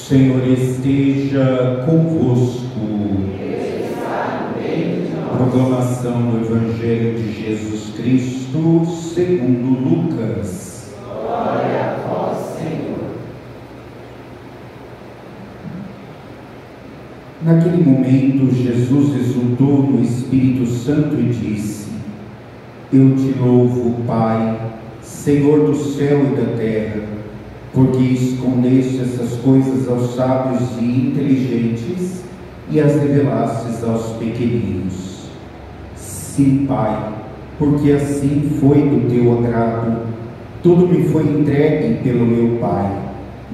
Senhor esteja convosco. Proclamação do Evangelho de Jesus Cristo segundo Lucas. Glória a vós, Senhor. Naquele momento, Jesus exultou no Espírito Santo e disse: Eu te louvo, Pai, Senhor do céu e da terra, porque escondeste essas coisas aos sábios e inteligentes e as revelastes aos pequeninos. Sim, Pai, porque assim foi do teu agrado. Tudo me foi entregue pelo meu Pai.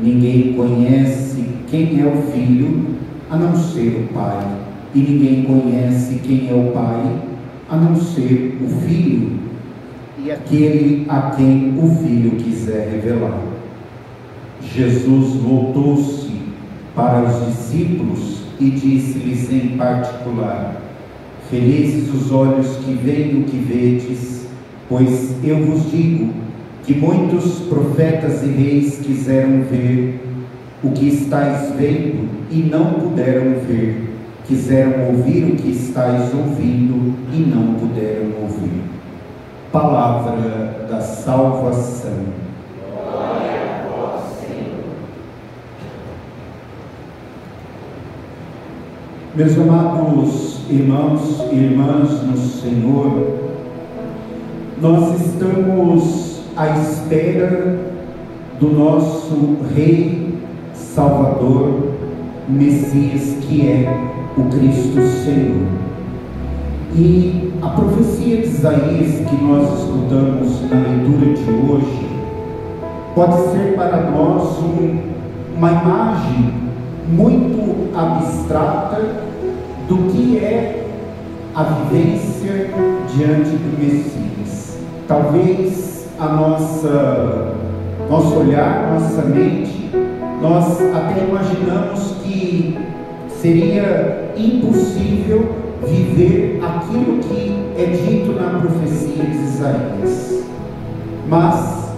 Ninguém conhece quem é o Filho, a não ser o Pai, e ninguém conhece quem é o Pai, a não ser o Filho, e aquele a quem o Filho quiser revelar. Jesus voltou-se para os discípulos e disse-lhes em particular: Felizes os olhos que veem o que vedes, pois eu vos digo que muitos profetas e reis quiseram ver o que estáis vendo e não puderam ver, quiseram ouvir o que estáis ouvindo e não puderam ouvir. Palavra da salvação. Glória a vós, Senhor. Meus amados irmãos e irmãs no Senhor, nós estamos à espera do nosso Rei Salvador, Messias, que é o Cristo Senhor. E a profecia de Isaías que nós escutamos na leitura de hoje pode ser para nós uma imagem muito abstrata do que é a vivência diante do Messias. Talvez nosso olhar, nossa mente, nós até imaginamos que seria impossível viver aquilo que é dito na profecia de Isaías. Mas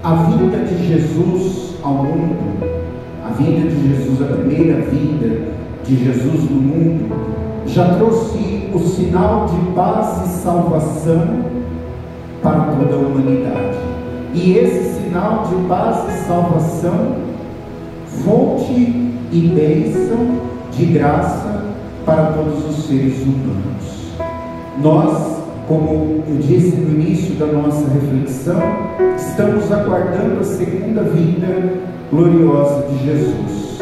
a vinda de Jesus ao mundo, a vinda de Jesus, a primeira vinda de Jesus no mundo, já trouxe o sinal de paz e salvação para toda a humanidade. E esse sinal de paz e salvação, fonte e bênção de graça para todos os seres humanos. Nós, como eu disse no início da nossa reflexão, estamos aguardando a segunda vinda gloriosa de Jesus.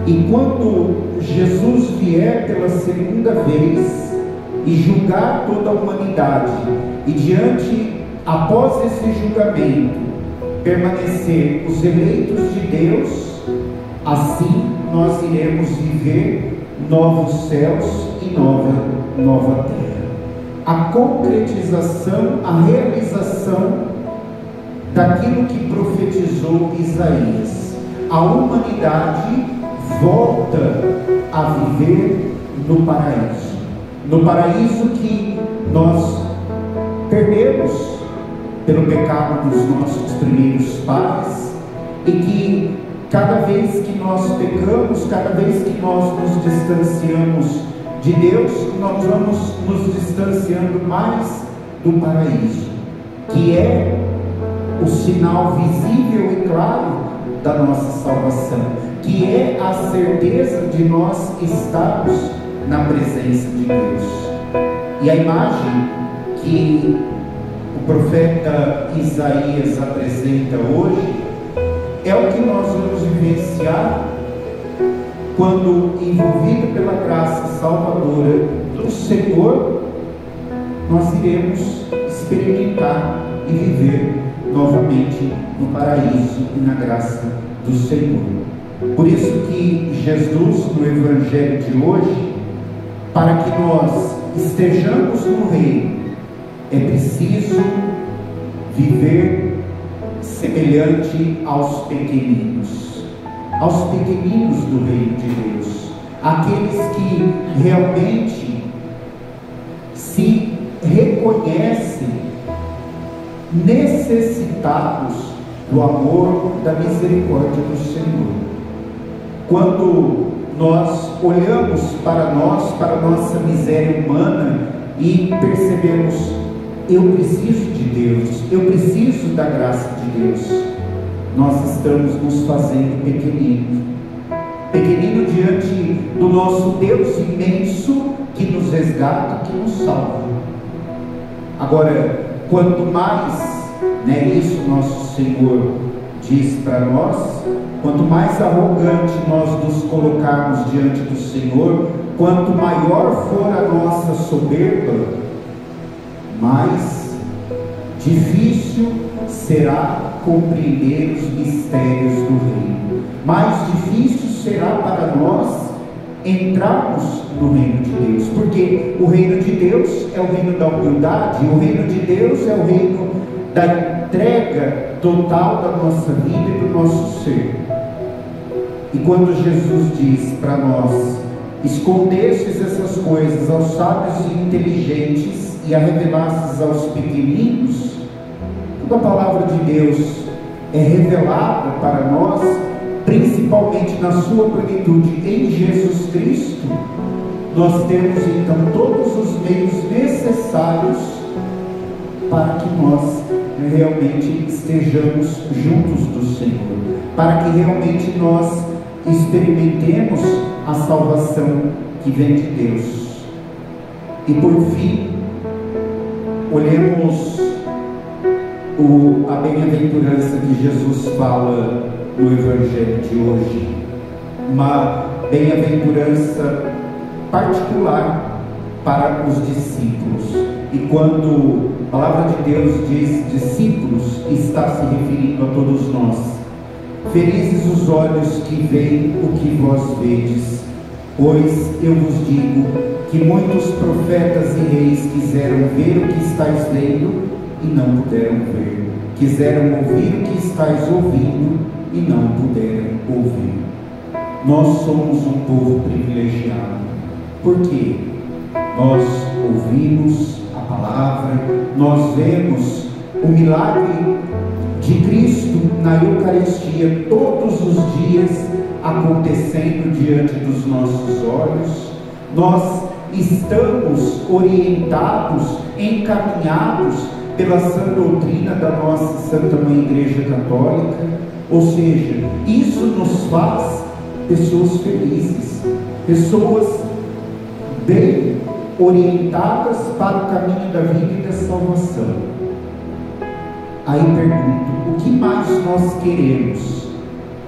E quando Jesus vier pela segunda vez e julgar toda a humanidade, e após esse julgamento, permanecer os eleitos de Deus, assim nós iremos viver novos céus e nova terra. A concretização, a realização daquilo que profetizou Isaías. A humanidade volta a viver no paraíso. No paraíso que nós perdemos pelo pecado dos nossos primeiros pais, e que cada vez que nós pecamos, cada vez que nós nos distanciamos de Deus, nós vamos nos distanciando mais do paraíso, que é o sinal visível e claro da nossa salvação, que é a certeza de nós estarmos na presença de Deus. E a imagem que o profeta Isaías apresenta hoje é o que nós vamos vivenciar quando, envolvido pela graça salvadora do Senhor, nós iremos experimentar e viver novamente no paraíso e na graça do Senhor. Por isso que Jesus, no Evangelho de hoje, para que nós estejamos no reino, é preciso viver semelhante aos pequeninos do reino de Deus, aqueles que realmente se reconhecem necessitados do amor, da misericórdia do Senhor. quando nós olhamos para nós, para a nossa miséria humana e percebemos: eu preciso de Deus, eu preciso da graça de Deus, nós estamos nos fazendo pequenino diante do nosso Deus imenso, que nos resgata, que nos salva. Agora, quanto mais, isso nosso Senhor diz para nós, quanto mais arrogante nós nos colocarmos diante do Senhor, quanto maior for a nossa soberba, mais difícil será compreender os mistérios do reino, mais difícil será para nós entrarmos no reino de Deus, porque o reino de Deus é o reino da humildade, o reino de Deus é o reino da entrega total da nossa vida e do nosso ser. E quando Jesus diz para nós: escondestes essas coisas aos sábios e inteligentes e a revelastes aos pequeninos, toda a palavra de Deus é revelada para nós, principalmente na sua plenitude em Jesus Cristo. Nós temos então todos os meios necessários para que nós realmente estejamos juntos do Senhor, para que realmente nós experimentemos a salvação que vem de Deus. E por fim, olhemos a bem-aventurança que Jesus fala no Evangelho de hoje, uma bem-aventurança particular para os discípulos. E quando a palavra de Deus diz discípulos, está se referindo a todos nós. Felizes os olhos que veem o que vós vedes, pois eu vos digo que muitos profetas e reis quiseram ver o que estáis vendo e não puderam ver, quiseram ouvir o que estáis ouvindo e não puderam ouvir. Nós somos um povo privilegiado, porque nós ouvimos a palavra, nós vemos o milagre de Cristo na Eucaristia todos os dias acontecendo diante dos nossos olhos. Nós estamos orientados, encaminhados pela sã doutrina da nossa Santa Mãe Igreja Católica, ou seja, isso nos faz pessoas felizes, pessoas bem orientadas para o caminho da vida e da salvação. Aí pergunto: o que mais nós queremos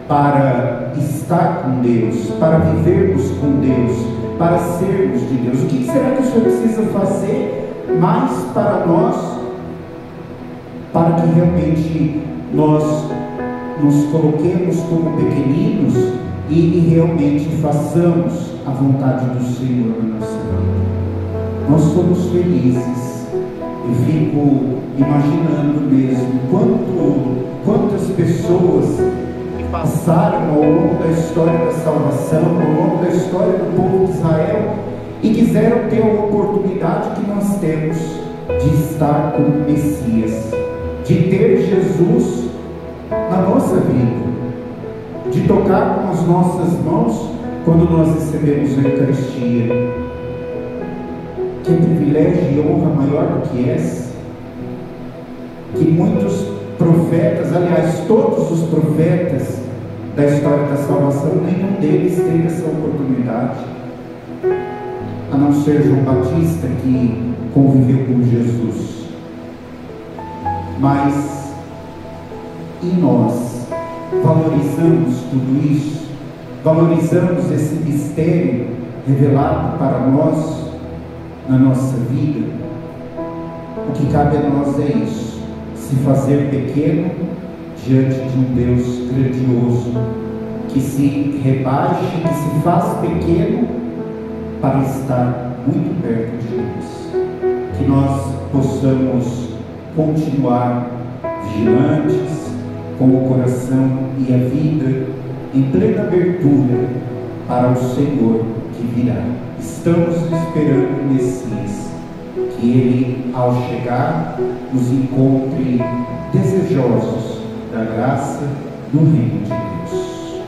para estar com Deus, para vivermos com Deus, para sermos de Deus? O que será que o Senhor precisa fazer mais para nós, para que realmente nós nos coloquemos como pequeninos e realmente façamos a vontade do Senhor na nossa vida? Nós somos felizes. Eu fico imaginando mesmo quantas pessoas passaram ao longo da história da salvação, ao longo da história do povo de Israel, e quiseram ter a oportunidade que nós temos de estar com o Messias, de ter Jesus na nossa vida, de tocar com as nossas mãos quando nós recebemos a Eucaristia. Que privilégio e honra maior do que essa? Que muitos profetas, aliás, todos os profetas da história da salvação, nenhum deles teve essa oportunidade, a não ser João Batista, que conviveu com Jesus. Mas e nós valorizamos tudo isso? Valorizamos esse mistério revelado para nós na nossa vida? O que cabe a nós é isso: se fazer pequeno diante de um Deus grandioso, que se rebaixa, que se faz pequeno para estar muito perto de nós. Que nós possamos continuar vigilantes, com o coração e a vida em plena abertura para o Senhor que virá. Estamos esperando o Messias, que Ele, ao chegar, nos encontre desejosos da graça do reino de Deus.